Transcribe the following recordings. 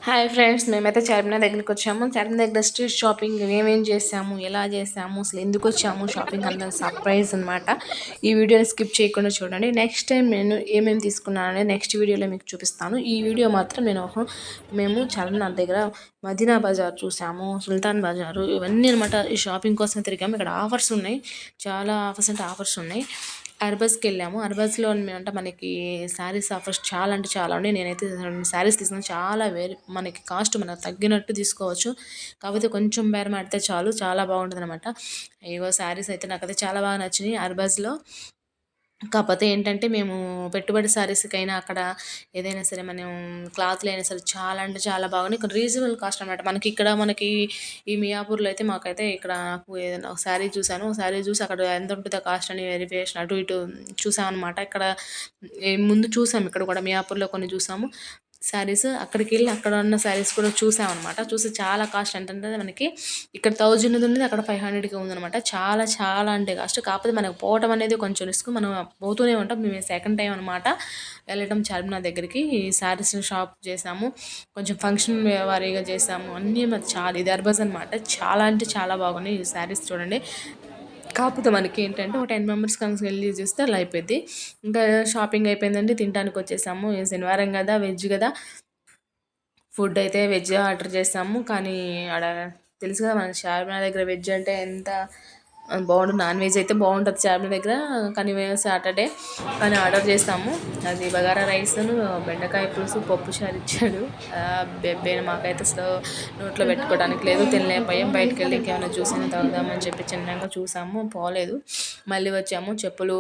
Hi friends, మేమైతే చార్మినార్ దగ్గరికి వచ్చాము. చార్మినార్ దగ్గర స్ట్రీట్ షాపింగ్ ఏమేం చేసాము, ఎలా చేసాము, అసలు ఎందుకు వచ్చాము షాపింగ్ అంతా సర్ప్రైజ్ అనమాట. ఈ వీడియోని స్కిప్ చేయకుండా చూడండి. నెక్స్ట్ టైం నేను ఏమేమి తీసుకున్నాను అనేది నెక్స్ట్ వీడియోలో మీకు చూపిస్తాను. ఈ వీడియో మాత్రం మేము చార్మినార్ దగ్గర మదీనా బజార్ చూసాము, సుల్తాన్ బజారు, ఇవన్నీ అనమాట. ఈ షాపింగ్ కోసం తిరిగాము. ఇక్కడ ఆఫర్స్ ఉన్నాయి, చాలా ఆఫర్స్ అంటే ఆఫర్స్ ఉన్నాయి. అర్బస్కి వెళ్ళాము. అర్బస్లో అంటే మనకి శారీస్ ఆఫర్స్ చాలా అంటే చాలా ఉన్నాయి. నేనైతే శారీస్ తీసుకున్నాను. చాలా మనకి కాస్ట్ మనకు తగ్గినట్టు తీసుకోవచ్చు. కాకపోతే కొంచెం బేరం ఆడితే చాలు, చాలా బాగుంటుంది అనమాట. ఇగో శారీస్ అయితే నాకైతే చాలా బాగా నచ్చినాయి అర్బస్లో. కాకపోతే ఏంటంటే మేము పెట్టుబడి శారీస్కైనా అక్కడ ఏదైనా సరే మనం క్లాత్లు అయినా సరే చాలా అంటే చాలా బాగున్నాయి. ఇక్కడ రీజనబుల్ కాస్ట్ అనమాట. మనకి ఈ మియాపూర్లో అయితే మాకైతే ఇక్కడ నాకు ఏదైనా ఒక శారీ చూసాను. శారీ చూసి అక్కడ ఎంత ఉంటుందో కాస్ట్ అని వెరిఫికేషన్ అటు ఇటు చూసాం అనమాట. ఇక్కడ ముందు చూసాము, ఇక్కడ కూడా మియాపూర్లో కొన్ని చూసాము శారీస్. అక్కడికి వెళ్ళి అక్కడ ఉన్న శారీస్ కూడా చూసామన్నమాట. చూసి చాలా కాస్ట్ ఏంటంటే మనకి ఇక్కడ 1000 ఉంది, అక్కడ 500కి ఉందన్నమాట. చాలా చాలా అంటే కాస్ట్. కాకపోతే మనకు పోవటం అనేది కొంచెం రిస్క్. మనం పోతూనే ఉంటాం. మేము సెకండ్ టైం అనమాట వెళ్ళటం చార్మినార్ దగ్గరికి. ఈ శారీస్ షాప్ చేసాము, కొంచెం ఫంక్షన్ వారీగా చేసాము అన్నీ. చాలా ఇది అర్బస్ అనమాట. చాలా అంటే చాలా బాగున్నాయి ఈ శారీస్ చూడండి. కాకపోతే మనకి ఏంటంటే ఒక 10 మెంబర్స్ కలిసి వెళ్ళి చూస్తే అలా అయిపోయింది. ఇంకా షాపింగ్ అయిపోయిందండి, తినడానికి వచ్చేసాము. శనివారం కదా, వెజ్ కదా. ఫుడ్ అయితే వెజ్ ఆర్డర్ చేసాము. కానీ ఆడ తెలుసు కదా మనకి చార్మినార్ దగ్గర వెజ్ అంటే ఎంత బాగుంటుంది. నాన్ వెజ్ అయితే బాగుంటుంది చార్మినార్ దగ్గర. కానీ మేము సాటర్డే కానీ ఆర్డర్ చేస్తాము. అది బగారా రైస్, బెండకాయ పులుసు, పప్పు చారు ఇచ్చాడు. బెబ్బేను మాకైతే అసలు నోట్లో పెట్టుకోవడానికి లేదు, తినలేకపోయాం. బయటకు వెళ్ళి ఇంకేమైనా చూసినా తాగుదామని చెప్పి చిన్నగా చూసాము, పోలేదు. మళ్ళీ వచ్చాము. చెప్పులు,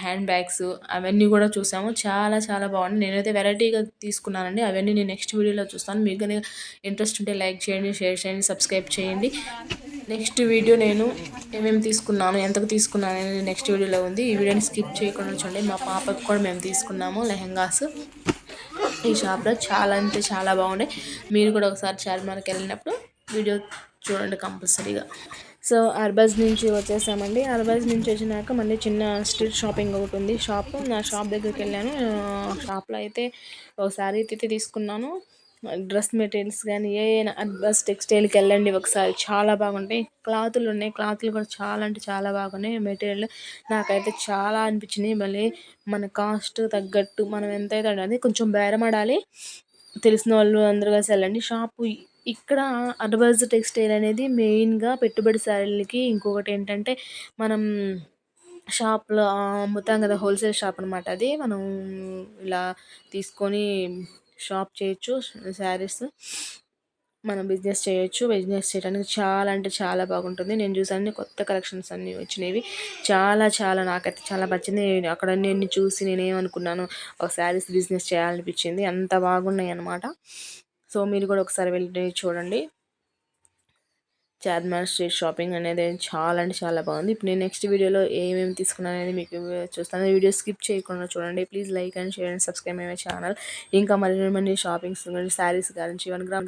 హ్యాండ్ బ్యాగ్స్ అవన్నీ కూడా చూసాము. చాలా చాలా బాగుంది. నేనైతే వెరైటీగా తీసుకున్నానండి. అవన్నీ నేను నెక్స్ట్ వీడియోలో చూస్తాను. మీకు కానీ ఇంట్రెస్ట్ ఉంటే లైక్ చేయండి, షేర్ చేయండి, సబ్స్క్రైబ్ చేయండి. నెక్స్ట్ వీడియో నేను ఏమేమి తీసుకున్నాను, ఎంతకు తీసుకున్నాను అనేది నెక్స్ట్ వీడియోలో ఉంది. ఈ వీడియోని స్కిప్ చేయకుండా చూడండి. మా పాపకు కూడా మేము తీసుకున్నాము లెహంగాస్ ఈ షాప్లో. చాలా అంటే చాలా బాగుండే. మీరు కూడా ఒకసారి చార్మినార్కి వెళ్ళినప్పుడు వీడియో చూడండి కంపల్సరీగా. సో అర్బజ్ నుంచి వచ్చేసామండి. అర్బజ్ నుంచి వచ్చినాక మళ్ళీ చిన్న స్ట్రీట్ షాపింగ్ ఒకటి ఉంది షాప్. నా షాప్ దగ్గరికి వెళ్ళాను. షాప్లో అయితే ఒకసారి అయితే తీసుకున్నాను. డ్రెస్ మెటీరియల్స్ కానీ ఏదైనా అర్బస్ టెక్స్టైల్కి వెళ్ళండి ఒకసారి, చాలా బాగుంటాయి. క్లాతులు ఉన్నాయి, క్లాతులు కూడా చాలా అంటే చాలా బాగున్నాయి. మెటీరియల్ నాకైతే చాలా అనిపించినాయి. మళ్ళీ మన కాస్ట్ తగ్గట్టు మనం ఎంత అయితే అది కొంచెం బేరమాడాలి. తెలిసిన వాళ్ళు అందరూ కలిసి వెళ్ళండి. షాపు ఇక్కడ అర్బజ్ టెక్స్టైల్ అనేది మెయిన్గా పెట్టుబడి శారీలకి. ఇంకొకటి ఏంటంటే మనం షాప్లో అమ్ముతాం కదా, హోల్సేల్ షాప్ అనమాట అది. మనం ఇలా తీసుకొని షాప్ చేయొచ్చు. శారీస్ మనం బిజినెస్ చేయొచ్చు. బిజినెస్ చేయడానికి చాలా అంటే చాలా బాగుంటుంది. నేను చూసాను కొత్త కలెక్షన్స్ అన్నీ వచ్చినవి. చాలా చాలా నాకైతే చాలా నచ్చింది. అక్కడ నేను చూసి నేనేమనుకున్నాను, ఒక శారీస్ బిజినెస్ చేయాలనిపించింది. అంత బాగున్నాయి అన్నమాట. సో మీరు కూడా ఒకసారి వెళ్ళి చూడండి. చార్మినార్ స్ట్రీట్ షాపింగ్ అనేది చాలా అంటే చాలా బాగుంది. ఇప్పుడు నేను నెక్స్ట్ వీడియోలో ఏమేమి తీసుకున్నాను అనేది మీకు చూస్తాను. వీడియో స్కిప్ చేయకుండా చూడండి. Please like and share and subscribe my channel. ఇంకా మరిన్ని షాపింగ్స్ శారీస్ గురించి 1 గ్రామ్